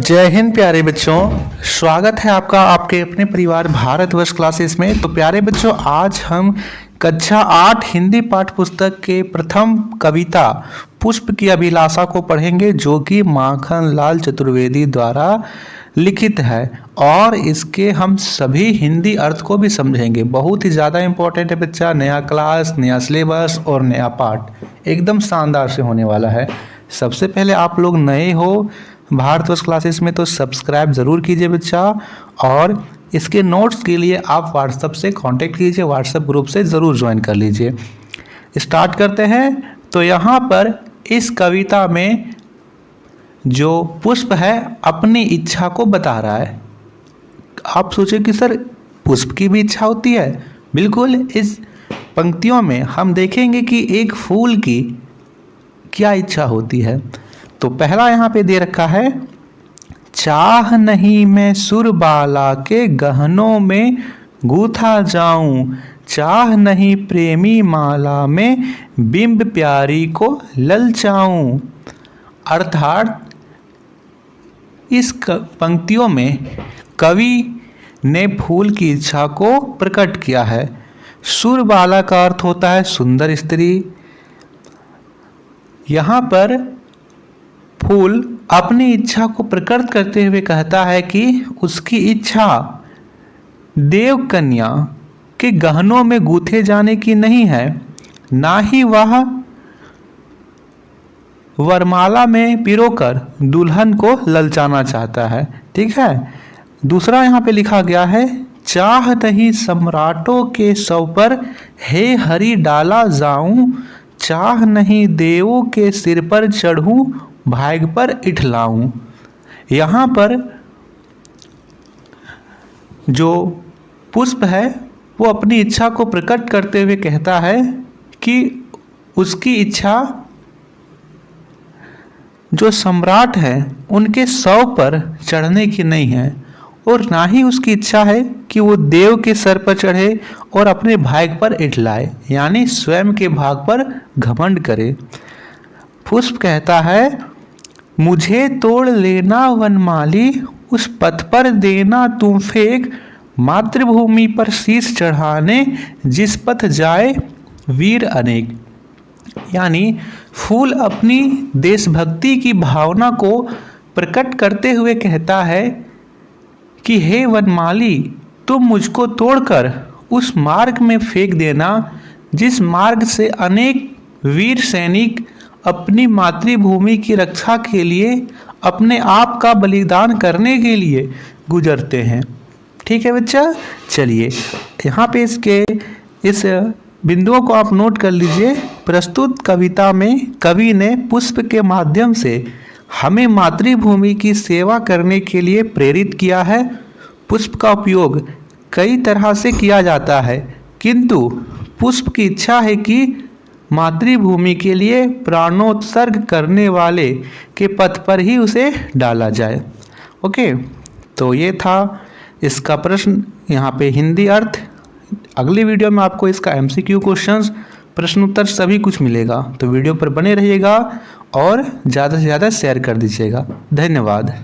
जय हिंद प्यारे बच्चों। स्वागत है आपका आपके अपने परिवार भारतवर्ष क्लासेस में। तो प्यारे बच्चों, आज हम कक्षा 8 हिंदी पाठ्य पुस्तक के प्रथम कविता पुष्प की अभिलाषा को पढ़ेंगे, जो कि माखन लाल चतुर्वेदी द्वारा लिखित है और इसके हम सभी हिंदी अर्थ को भी समझेंगे। बहुत ही ज़्यादा इम्पोर्टेंट है बच्चा। नया क्लास, नया सिलेबस और नया पाठ एकदम शानदार से होने वाला है। सबसे पहले आप लोग नए हो भारतवर्ष क्लासेस में तो सब्सक्राइब ज़रूर कीजिए बच्चा, और इसके नोट्स के लिए आप व्हाट्सएप से कांटेक्ट कीजिए, व्हाट्सएप ग्रुप से ज़रूर ज्वाइन कर लीजिए। स्टार्ट करते हैं। तो यहाँ पर इस कविता में जो पुष्प है अपनी इच्छा को बता रहा है। आप सोचे कि सर पुष्प की भी इच्छा होती है? बिल्कुल। इस पंक्तियों में हम देखेंगे कि एक फूल की क्या इच्छा होती है। तो पहला यहाँ पे दे रखा है, चाह नहीं मैं सुरबाला के गहनों में गूथा जाऊं, चाह नहीं प्रेमी माला में बिंब प्यारी को ललचाऊं। अर्थात इस पंक्तियों में कवि ने फूल की इच्छा को प्रकट किया है। सुरबाला का अर्थ होता है सुंदर स्त्री। यहाँ पर फूल अपनी इच्छा को प्रकट करते हुए कहता है कि उसकी इच्छा देव कन्या के गहनों में गूंथे जाने की नहीं है, ना ही वह वरमाला में पिरोकर दुल्हन को ललचाना चाहता है। ठीक है। दूसरा यहाँ पे लिखा गया है, चाह नहीं सम्राटों के सौ पर हे हरि डाला जाऊं, चाह नहीं देवों के सिर पर चढ़ूं, भाग पर इठलाऊं। यहाँ पर जो पुष्प है वो अपनी इच्छा को प्रकट करते हुए कहता है कि उसकी इच्छा जो सम्राट है उनके सौ पर चढ़ने की नहीं है, और ना ही उसकी इच्छा है कि वो देव के सर पर चढ़े और अपने भाग पर इठलाए, यानी स्वयं के भाग पर घमंड करे। पुष्प कहता है, मुझे तोड़ लेना वनमाली, उस पथ पर देना तुम फेंक, मातृभूमि पर शीश चढ़ाने जिस पथ जाए वीर अनेक। यानी फूल अपनी देशभक्ति की भावना को प्रकट करते हुए कहता है कि हे वनमाली, तुम मुझको तोड़कर उस मार्ग में फेंक देना जिस मार्ग से अनेक वीर सैनिक अपनी मातृभूमि की रक्षा के लिए अपने आप का बलिदान करने के लिए गुजरते हैं। ठीक है बच्चा। चलिए यहाँ पे इसके इस बिंदुओं को आप नोट कर लीजिए। प्रस्तुत कविता में कवि ने पुष्प के माध्यम से हमें मातृभूमि की सेवा करने के लिए प्रेरित किया है। पुष्प का उपयोग कई तरह से किया जाता है, किंतु पुष्प की इच्छा है कि मातृभूमि के लिए प्राणोत्सर्ग करने वाले के पथ पर ही उसे डाला जाए। ओके, तो ये था इसका प्रश्न, यहाँ पे हिंदी अर्थ। अगली वीडियो में आपको इसका MCQ क्वेश्चंस, प्रश्न उत्तर सभी कुछ मिलेगा। तो वीडियो पर बने रहिएगा और ज़्यादा से ज़्यादा शेयर कर दीजिएगा। धन्यवाद।